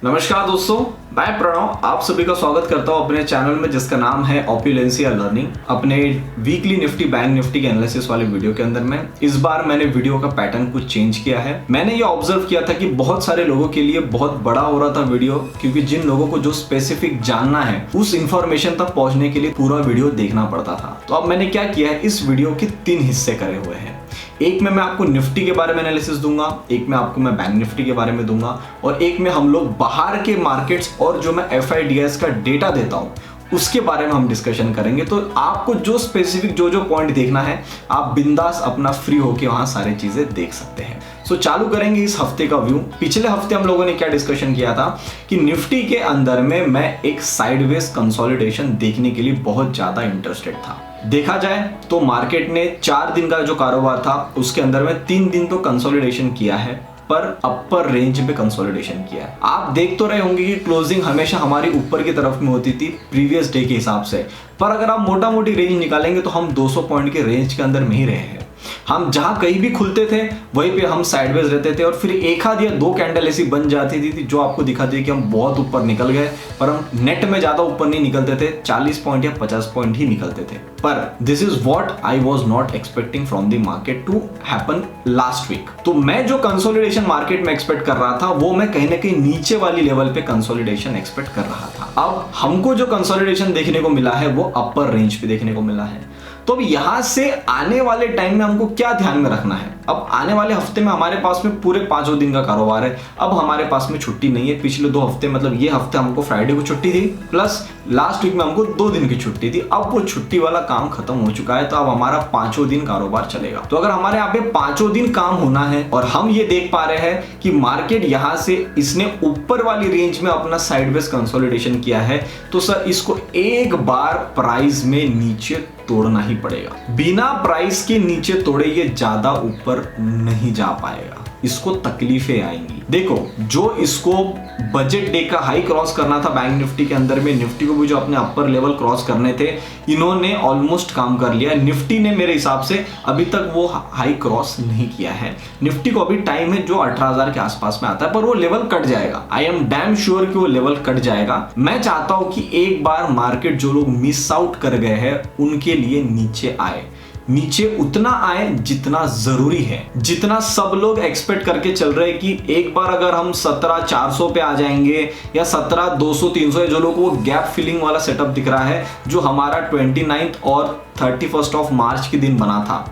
नमस्कार दोस्तों, मैं प्रणव आप सभी का स्वागत करता हूं अपने चैनल में जिसका नाम है ऑप्युलेंसिया लर्निंग। अपने वीकली निफ्टी बैंक निफ्टी के एनालिसिस वाले वीडियो के अंदर में इस बार मैंने वीडियो का पैटर्न कुछ चेंज किया है। मैंने ये ऑब्जर्व किया था कि बहुत सारे लोगों के लिए बहुत बड़ा हो रहा था वीडियो, क्योंकि जिन लोगों को जो स्पेसिफिक जानना है उस इंफॉर्मेशन तक पहुंचने के लिए पूरा वीडियो देखना पड़ता था। तो अब मैंने क्या किया है, इस वीडियो के 3 हिस्से करे हुए हैं। एक में मैं आपको निफ्टी के बारे में एनालिसिस दूंगा, एक में आपको मैं बैंक निफ्टी के बारे में दूंगा, और एक में हम लोग बाहर के मार्केट्स और जो मैं FIDS का डेटा देता हूं उसके बारे में हम डिस्कशन करेंगे। तो आपको जो स्पेसिफिक जो पॉइंट देखना है आप बिंदास अपना फ्री होके वहां सारी चीजें देख सकते हैं। सो चालू करेंगे इस हफ्ते का व्यू। पिछले हफ्ते हम लोगों ने क्या डिस्कशन किया था कि निफ्टी के अंदर में मैं एक साइडवेज कंसोलिडेशन देखने के लिए बहुत ज्यादा इंटरेस्टेड था। देखा जाए तो मार्केट ने 4 दिन का जो कारोबार था उसके अंदर में 3 दिन तो कंसोलिडेशन किया है, पर अपर रेंज पे कंसोलिडेशन किया है। आप देख तो रहे होंगे कि क्लोजिंग हमेशा हमारी ऊपर की तरफ में होती थी प्रीवियस डे के हिसाब से, पर अगर आप मोटा मोटी रेंज निकालेंगे तो हम 200 पॉइंट के रेंज के अंदर में ही रहे हैं। हम जहां कहीं भी खुलते थे वहीं पे हम साइडवेज रहते थे, और फिर एक आध या 2 कैंडल ऐसी बन जाती थी जो आपको दिखाती है कि हम बहुत ऊपर निकल गए, पर हम नेट में ज्यादा ऊपर नहीं निकलते थे, 40 पॉइंट या 50 पॉइंट ही निकलते थे। पर this is what I was not expecting from the market to happen last week. तो मैं जो कंसोलिडेशन मार्केट में एक्सपेक्ट कर रहा था वो मैं कहीं ना कहीं नीचे वाली लेवल पे कंसोलिडेशन एक्सपेक्ट कर रहा था। अब हमको जो कंसोलिडेशन देखने को मिला है वो अपर रेंज पे देखने को मिला है। तो अब यहां से आने वाले टाइम में हमको क्या ध्यान में रखना है। अब आने वाले हफ्ते में हमारे पास में पूरे 5 दिन का कारोबार है। अब हमारे पास में छुट्टी नहीं है। पिछले 2 हफ्ते मतलब ये हफ्ते हमको फ्राइडे को छुट्टी थी, प्लस लास्ट वीक में हमको 2 दिन की छुट्टी थी। अब वो छुट्टी वाला काम खत्म हो चुका है, तो अब हमारा 5 दिन कारोबार चलेगा। तो अगर हमारे यहाँ पे 5 दिन काम होना है और हम ये देख पा रहे हैं कि मार्केट यहाँ से इसने ऊपर वाली रेंज में अपना साइडवेज कंसोलिडेशन किया है, तो सर इसको एक बार प्राइस में नीचे तोड़ना ही पड़ेगा। बिना प्राइस के नीचे तोड़े ये ज्यादा ऊपर नहीं जा पाएगा, इसको तकलीफें आएंगी। देखो, जो इसको बजट डे का हाई क्रॉस करना था बैंक निफ्टी के अंदर में, निफ्टी को भी जो अपने अपर लेवल क्रॉस करने थे, इन्होंने ऑलमोस्ट काम कर लिया। निफ्टी ने मेरे हिसाब से अभी तक वो हाई क्रॉस नहीं किया है। निफ्टी को अभी टाइम है जो 18,000 के आसपास में आता है, पर वो लेवल कट जाएगा। आई एम डैम श्योर कि वो लेवल कट जाएगा। मैं चाहता हूं कि एक बार मार्केट जो लोग मिस आउट कर गए हैं उनके लिए नीचे आए, नीचे उतना आए जितना जरूरी है, जितना सब लोग एक्सपेक्ट करके चल रहे हैं कि एक बार अगर हम 17,400 पे आ जाएंगे या 17,200 300, जो लोगों को गैप फिलिंग वाला सेटअप दिख रहा है जो हमारा 29 और 31 ऑफ मार्च के दिन बना था,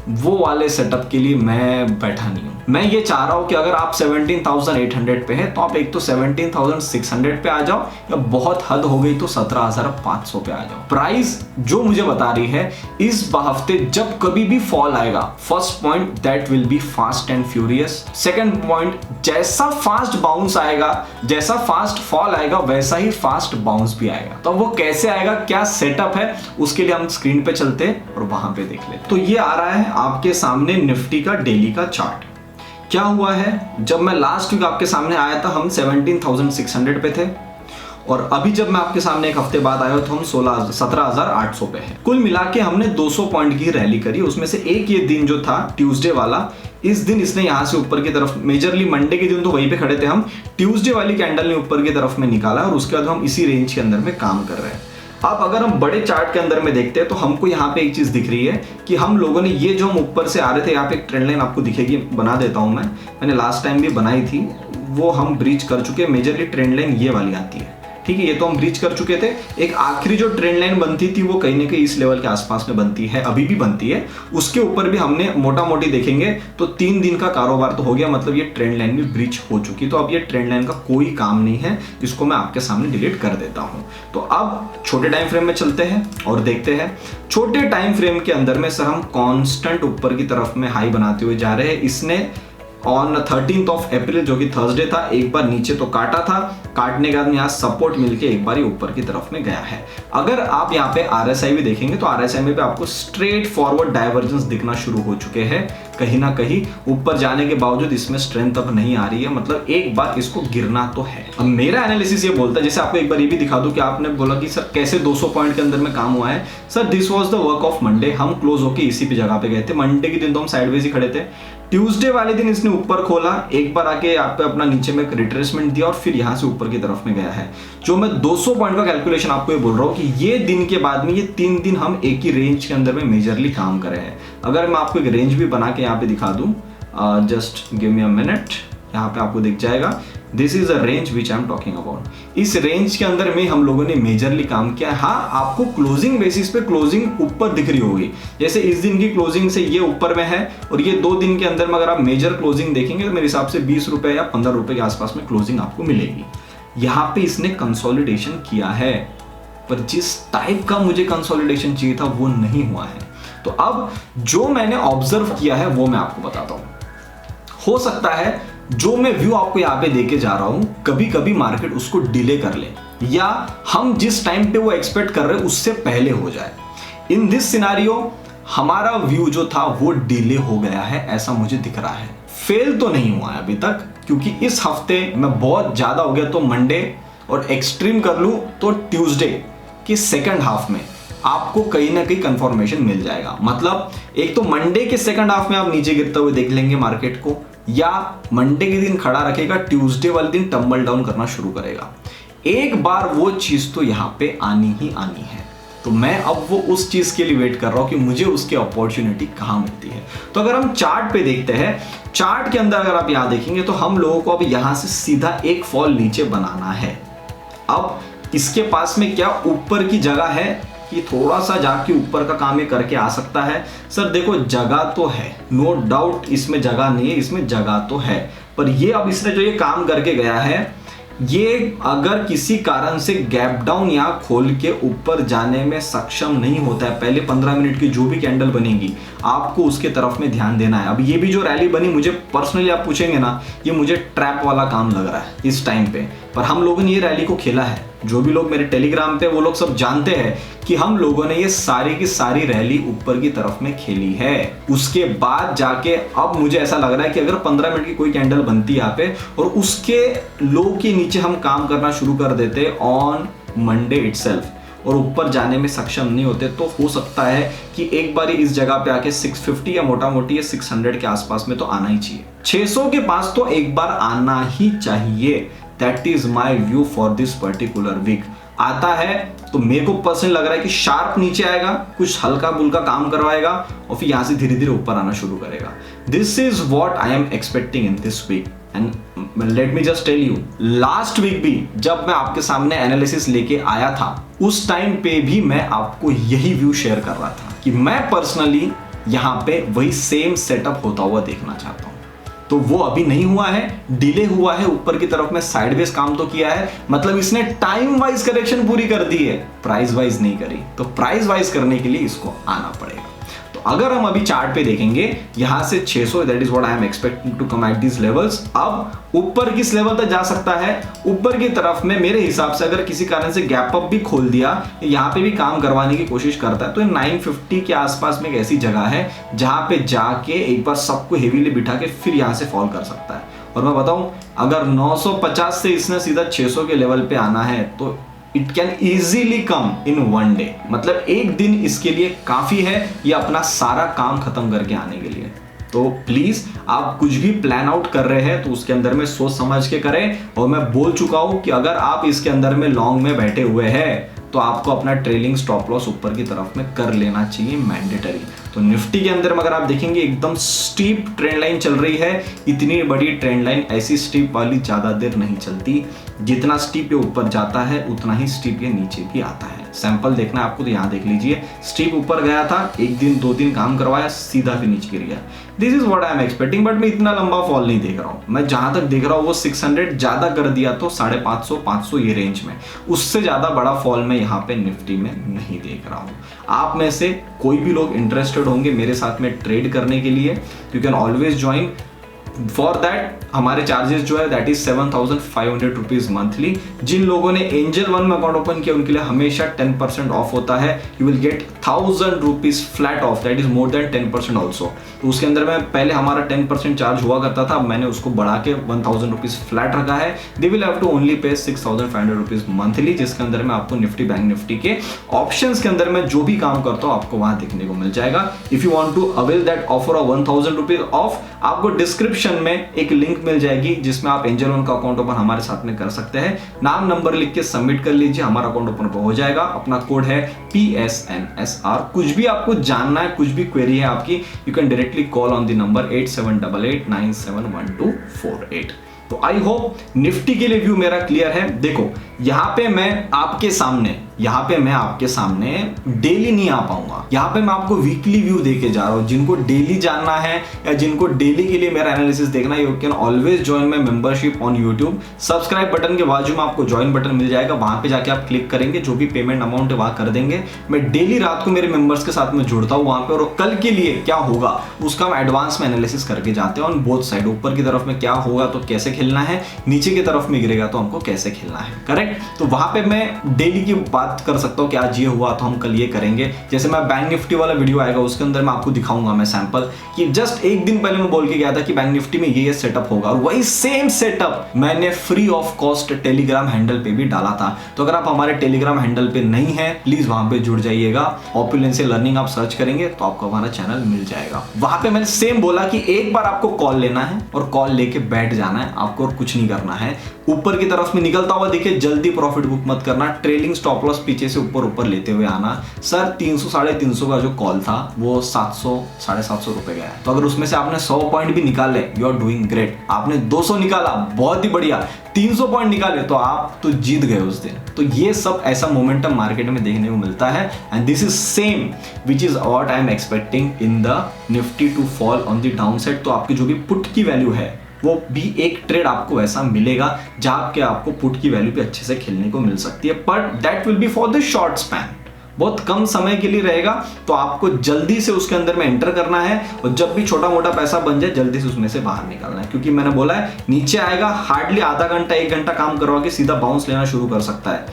वो वाले सेटअप के लिए मैं बैठा नहीं हूं। मैं ये चाह रहा हूं कि अगर आप 17,800 पे हैं तो आप एक तो 17,600 पे आ जाओ, या बहुत हद हो गई तो 17,500 पे आ जाओ। प्राइस जो मुझे बता रही है इस हफ्ते जब कभी भी फॉल आएगा, first point that will be fast and furious. Second point, जैसा फास्ट बाउंस आएगा, जैसा फास्ट फॉल आएगा वैसा ही फास्ट बाउंस भी आएगा। तो वो कैसे आएगा, क्या सेटअप है, उसके लिए हम स्क्रीन पे चलते हैं और वहां पे देख लेते। तो ये आ रहा है आपके सामने निफ्टी का डेली का चार्ट। क्या हुआ है, जब मैं लास्ट वीक आपके सामने आया था हम 17,600 पे थे, और अभी जब मैं आपके सामने एक हफ्ते बाद आया तो हम 17,800 पे हैं। कुल मिला के हमने 200 पॉइंट की रैली करी। उसमें से एक ये दिन जो था ट्यूसडे वाला, इस दिन इसने यहां से ऊपर की तरफ, मेजरली मंडे के दिन तो वहीं पे खड़े थे हम, ट्यूसडे वाली कैंडल ने ऊपर की तरफ में निकाला और उसके बाद हम इसी रेंज के अंदर में काम कर रहे हैं। अब अगर हम बड़े चार्ट के अंदर में देखते हैं तो हमको यहाँ पे एक चीज दिख रही है कि हम लोगों ने ये जो हम ऊपर से आ रहे थे, यहाँ पे एक ट्रेंड लाइन आपको दिखेगी, बना देता हूं मैंने लास्ट टाइम भी बनाई थी, वो हम ब्रीच कर चुके हैं। मेजरली ट्रेंड लाइन ये वाली आती है, ठीक है, ये तो हम ब्रीच कर चुके थे। एक आखिरी जो ट्रेंड लाइन बनती थी वो कहीं ना कहीं इस लेवल के आसपास में बनती है, अभी भी बनती है। उसके ऊपर भी हमने मोटा मोटी देखेंगे तो 3 दिन का कारोबार तो हो गया, मतलब ये ट्रेंड लाइन भी ब्रीच हो चुकी। तो अब ये ट्रेंड लाइन का कोई काम नहीं है, इसको मैं आपके सामने डिलीट कर देता हूं। तो अब छोटे टाइम फ्रेम में चलते हैं और देखते हैं। छोटे टाइम फ्रेम के अंदर में सर हम कांस्टेंट ऊपर की तरफ में हाई बनाते हुए जा रहे हैं। इसने ऑन 13 ऑफ अप्रैल जो कि थर्सडे था, एक बार नीचे तो काटा था, काटने के बाद यहाँ सपोर्ट मिलके एक बार ऊपर की तरफ में गया है। अगर आप यहाँ पे RSI भी देखेंगे तो RSI में भी आपको स्ट्रेट फॉरवर्ड डाइवर्जेंस दिखना शुरू हो चुके हैं। कहीं ना कहीं ऊपर जाने के बावजूद इसमें स्ट्रेंथ अब नहीं आ रही है, मतलब एक बार इसको गिरना तो है। अब मेरा एनालिसिस ये बोलता है, जैसे आपको एक बार ये भी दिखा दूं कि आपने बोला कि सर कैसे 200 पॉइंट के अंदर में काम हुआ है। Sir this was the work of Monday. हम क्लोज होके इसी पे जगह पे गए थे। मंडे के दिन तो हम साइडवेज ही खड़े थे। ट्यूसडे वाले दिन इसने ऊपर खोला, एक बार आके यहाँ पे अपना नीचे में एक रिट्रेसमेंट दिया और फिर यहाँ से ऊपर की तरफ में गया है। जो मैं 200 पॉइंट का कैलकुलेशन आपको ये बोल रहा हूँ कि ये दिन के बाद में ये 3 दिन हम एक ही रेंज के अंदर में मेजरली काम करे हैं। अगर मैं आपको एक रेंज भी बना के यहाँ पे दिखा दूँ, just give me a minute, यहाँ पे आपको दिख जाएगा। This is a range which I am talking about. इस रेंज के अंदर में हम लोगों ने मेजरली काम किया है। हाँ, आपको क्लोजिंग बेसिस पे क्लोजिंग ऊपर दिख रही होगी, जैसे इस दिन की क्लोजिंग से ये ऊपर में है और ये 2 दिन के अंदर में अगर आप मेजर क्लोजिंग देखेंगे तो मेरे हिसाब से 20 रुपए या 15 रुपए के आसपास में क्लोजिंग आपको मिलेगी। यहाँ पे इसने कंसोलिडेशन किया है, पर जिस टाइप का मुझे कंसोलिडेशन चाहिए था वो नहीं हुआ है। तो अब जो मैंने ऑब्जर्व किया है वो मैं आपको बताता हूँ। हो सकता है जो मैं व्यू आपको यहाँ पे देके जा रहा हूं, कभी कभी मार्केट उसको डिले कर ले या हम जिस टाइम पे वो एक्सपेक्ट कर रहे हैं उससे पहले हो जाए। इन दिस सिनारियो हमारा व्यू जो था वो डिले हो गया है, ऐसा मुझे दिख रहा है। फेल तो नहीं हुआ है अभी तक, क्योंकि इस हफ्ते मैं बहुत ज्यादा हो गया तो मंडे और एक्सट्रीम कर लूं तो ट्यूसडे के सेकंड हाफ में आपको कहीं ना कहीं कंफर्मेशन मिल जाएगा। मतलब एक तो मंडे के सेकंड हाफ में आप नीचे गिरते हुए देख लेंगे मार्केट को, या मंडे के दिन खड़ा रखेगा, ट्यूसडे वाले दिन टम्बल डाउन करना शुरू करेगा। एक बार वो चीज तो यहाँ पे आनी ही आनी है। तो मैं अब वो उस चीज के लिए वेट कर रहा हूं कि मुझे उसकी अपॉर्चुनिटी कहां मिलती है। तो अगर हम चार्ट पे देखते हैं, चार्ट के अंदर अगर आप यहां देखेंगे तो हम लोगों को अब यहां से सीधा एक फॉल नीचे बनाना है। अब इसके पास में क्या ऊपर की जगह है कि थोड़ा सा जाके ऊपर का काम ये करके आ सकता है? सर देखो, जगह तो है, नो डाउट इसमें जगह नहीं है, इसमें जगह तो है, पर ये अब इसने जो ये काम करके गया है, ये अगर किसी कारण से गैप डाउन या खोल के ऊपर जाने में सक्षम नहीं होता है, पहले 15 मिनट की जो भी कैंडल बनेगी आपको उसके तरफ में ध्यान देना है। अब ये भी जो रैली बनी, मुझे पर्सनली आप पूछेंगे ना, ये मुझे ट्रैप वाला काम लग रहा है इस टाइम पे, पर हम लोगों ने ये रैली को खेला है। जो भी लोग मेरे टेलीग्राम पे वो लोग सब जानते हैं कि हम लोगों ने ये सारी की सारी रैली ऊपर की तरफ में खेली है। उसके बाद जाके अब मुझे ऐसा लग रहा है कि अगर 15 मिनट की कोई कैंडल बनती है यहाँ पे और उसके लो के नीचे हम काम करना शुरू कर देते ऑन मंडे इटसेल्फ और ऊपर जाने में सक्षम नहीं होते, तो हो सकता है कि एक बार इस जगह पे आके 650 या मोटा मोटी 600 के आसपास में तो आना ही चाहिए। 600 के पास तो एक बार आना ही चाहिए। That is my view for this particular week. आता है तो मेरे को पर्सनली लग रहा है कि शार्प नीचे आएगा, कुछ हल्का बुल्का काम करवाएगा और फिर यहां से धीरे धीरे ऊपर आना शुरू करेगा। This is what I am expecting in this week. And let me just tell you, last week भी जब मैं आपके सामने एनालिसिस लेके आया था, उस टाइम पे भी मैं आपको यही व्यू शेयर कर रहा था कि मैं पर्सनली यहां पे वही सेम सेटअप होता हुआ देखना चाहता हूं। तो वो अभी नहीं हुआ है, डिले हुआ है, ऊपर की तरफ में साइडवेज काम तो किया है, मतलब इसने टाइम वाइज करेक्शन पूरी कर दी है, प्राइस वाइज नहीं करी। तो प्राइस वाइज करने के लिए इसको आना पड़ेगा। तो अगर हम अभी चार्ट पे देखेंगे यहां से 600, that is what I am expecting to come at this levels. अब ऊपर किस लेवल तक जा सकता है? ऊपर की तरफ में मेरे हिसाब से अगर किसी कारण से गैप अप भी खोल दिया, यहाँ पे भी काम करवाने की कोशिश करता है, तो 950 के आसपास में एक ऐसी जगह है जहां पे जाके एक बार सबको हेवीली बिठा के फिर यहां से फॉल कर सकता है। और मैं बताऊं, अगर 950 से इसने सीधा 600 के लेवल पे आना है तो it can easily come in one day. मतलब एक दिन इसके लिए काफी है ये अपना सारा काम खत्म करके आने के लिए। तो प्लीज आप कुछ भी प्लान आउट कर रहे हैं तो उसके अंदर में सोच समझ के करें। और मैं बोल चुका हूं कि अगर आप इसके अंदर में लॉन्ग में बैठे हुए हैं तो आपको अपना ट्रेलिंग स्टॉप लॉस ऊपर की तरफ में कर लेना चाहिए, मैंडेटरी। तो निफ्टी के अंदर में अगर आप देखेंगे एकदम स्टीप ट्रेंड लाइन चल रही है। इतनी बड़ी ट्रेंड लाइन ऐसी स्टीप वाली ज्यादा देर नहीं चलती। जितना स्टीप ये ऊपर जाता है उतना ही स्टीप ये नीचे भी आता है। सैंपल देखना है आपको तो यहाँ देख लीजिए, स्टीप ऊपर गया था, एक दिन 2 दिन काम करवाया, सीधा भी नीचे गिर गया। This is what I am expecting, but मैं इतना लंबा फॉल नहीं देख रहा हूँ। मैं जहां तक देख रहा हूँ वो 600 ज्यादा कर दिया तो 550 500 ये रेंज में, उससे ज्यादा बड़ा फॉल मैं यहाँ पे निफ्टी में नहीं देख रहा हूँ। आप में से कोई भी लोग इंटरेस्टेड होंगे मेरे साथ में ट्रेड करने के लिए, you can always join for that हमारे चार्जेस जो है दैट इज 7,500 रुपीज मंथली। जिन लोगों ने एंजल वन में अकाउंट ओपन किया उनके लिए हमेशा 10% ऑफ होता है। You will get 1,000 rupees flat of, that is more than 10% also. तो उसके अंदर में पहले हमारा 10% चार्ज हुआ करता था, मैंने उसको बढ़ा के 1,000 रुपीज फ्लैट रखा है। They will have to only pay 6,500 rupees monthly, जिसके अंदर में आपको निफ्टी बैंक निफ्टी के ऑप्शंस के अंदर में जो भी काम करता हूं आपको वहां देखने को मिल जाएगा। If you want to avail that offer of 1,000 rupees off, आपको डिस्क्रिप्शन में एक लिंक मिल जाएगी जिसमें आप एंजल वन का अकाउंट ओपन हमारे साथ में कर सकते हैं। नाम नंबर लिख के सबमिट कर लीजिए, हमारा अकाउंट ओपन हो जाएगा। अपना कोड है PSNSR। कुछ भी आपको जानना है, कुछ भी क्वेरी है आपकी, you can directly call on the number 8788971248। तो आई होप निफ्टी के लिए व्यू मेरा क्लियर है। देखो यहां पे मैं आपके सामने डेली नहीं आ पाऊंगा, यहां पे मैं आपको वीकली व्यू देके जा रहा हूं। जिनको डेली जानना है या जिनको डेली के लिए मेरा एनालिसिस देखना है, you can always join my membership on YouTube. Subscribe button के बाजू में आपको ज्वाइन बटन मिल जाएगा, वहां पे जाके आप क्लिक करेंगे, जो भी पेमेंट अमाउंट है वहां कर देंगे। मैं डेली रात को मेरे मेंबर्स के साथ में जुड़ता हूं वहां पे, और कल के लिए क्या होगा उसका हम एडवांस में एनालिसिस करके जाते हैं ऑन बोथ साइड। ऊपर की तरफ में क्या होगा तो कैसे खेलना है, नीचे की तरफ में गिरेगा तो हमको कैसे खेलना है, करेक्ट। तो वहां पे मैं डेली की बात कर सकता हूं कि आज ये हुआ तो हम कल ये करेंगे। जैसे मैं बैंक निफ्टी वाला वीडियो आएगा उसके अंदर मैं आपको दिखाऊंगा मैं सैंपल कि जस्ट एक दिन पहले मैं बोल के गया था कि बैंक निफ्टी में ये सेटअप होगा, और वही सेम सेटअप मैंने free of cost Telegram handle पे भी डाला था। तो अगर आप हमारे टेलीग्राम हैंडल पे नहीं है प्लीज वहां पे जुड़ जाइएगा। ऑपुलेंशियल लर्निंग आप सर्च करेंगे तो आपको हमारा चैनल मिल जाएगा। वहां पे मैंने सेम बोला कि एक बार आपको कॉल लेना है और कॉल लेके बैठ जाना है, आपको और कुछ नहीं करना है। ऊपर की तरफ में निकलता हुआ देखिए, जल्दी प्रॉफिट बुक मत करना, ट्रेलिंग स्टॉप लॉस पीछे से ऊपर लेते हुए आना। सर 300 350 का जो कॉल था वो 700 750 रुपए गया है। तो अगर उसमें से आपने 100 पॉइंट भी निकाले यू आर डूइंग ग्रेट। आपने 200 निकाला बहुत ही बढ़िया, 300 पॉइंट निकाले तो आप तो जीत गए उस दिन। तो ये सब ऐसा मोमेंटम मार्केट में देखने को मिलता है, and this is same which is what I am expecting in the Nifty to fall on the down side. तो आपकी जो भी पुट की वैल्यू है वो भी एक ट्रेड आपको ऐसा मिलेगा जहां के आपको पुट की वैल्यू पे अच्छे से खेलने को मिल सकती है, but that will be for the short span, बहुत कम समय के लिए रहेगा। तो आपको जल्दी से उसके अंदर में एंटर करना है, और जब भी छोटा मोटा पैसा बन जाए जल्दी से उसमें से बाहर निकलना है, क्योंकि मैंने बोला है नीचे आएगा हार्डली आधा घंटा 1 घंटा काम करवा के सीधा बाउंस लेना शुरू कर सकता है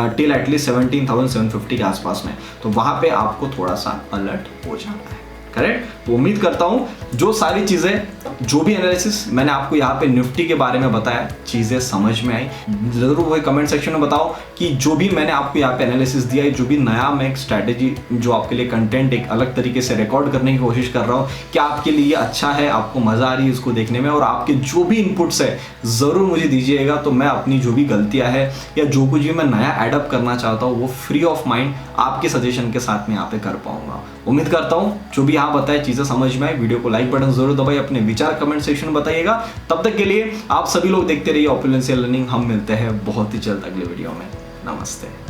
टिल एटलीस्ट 17,750 के आसपास में। तो वहां पे आपको थोड़ा सा अलर्ट हो जाना है, करेक्ट। तो उम्मीद करता हूं जो सारी चीजें, जो भी एनालिसिस मैंने आपको यहाँ पे निफ्टी के बारे में बताया, चीजें समझ में आई। जरूर वो कमेंट सेक्शन में बताओ कि जो भी मैंने आपको यहाँ पे एनालिसिस दिया है, जो भी नया मैं एक स्ट्रैटेजी जो आपके लिए कंटेंट एक अलग तरीके से रिकॉर्ड करने की कोशिश कर रहा हूँ, क्या आपके लिए अच्छा है, आपको मजा आ रही है इसको देखने में, और आपके जो भी इनपुट्स है जरूर मुझे दीजिएगा। तो मैं अपनी जो भी गलतियां है या जो कुछ भी मैं नया एडअप करना चाहता हूँ वो फ्री ऑफ माइंड आपके सजेशन के साथ में यहाँ पे कर पाऊंगा। उम्मीद करता हूँ जो भी यहाँ बताए चीजें समझ में आए। वीडियो को लाइक बटन जरूर दबाइए, अपने विचार कमेंट सेक्शन में बताइएगा। तब तक के लिए आप सभी लोग देखते रहिए ऑपुलेंशियल लर्निंग। हम मिलते हैं बहुत ही जल्द अगले वीडियो में। नमस्ते।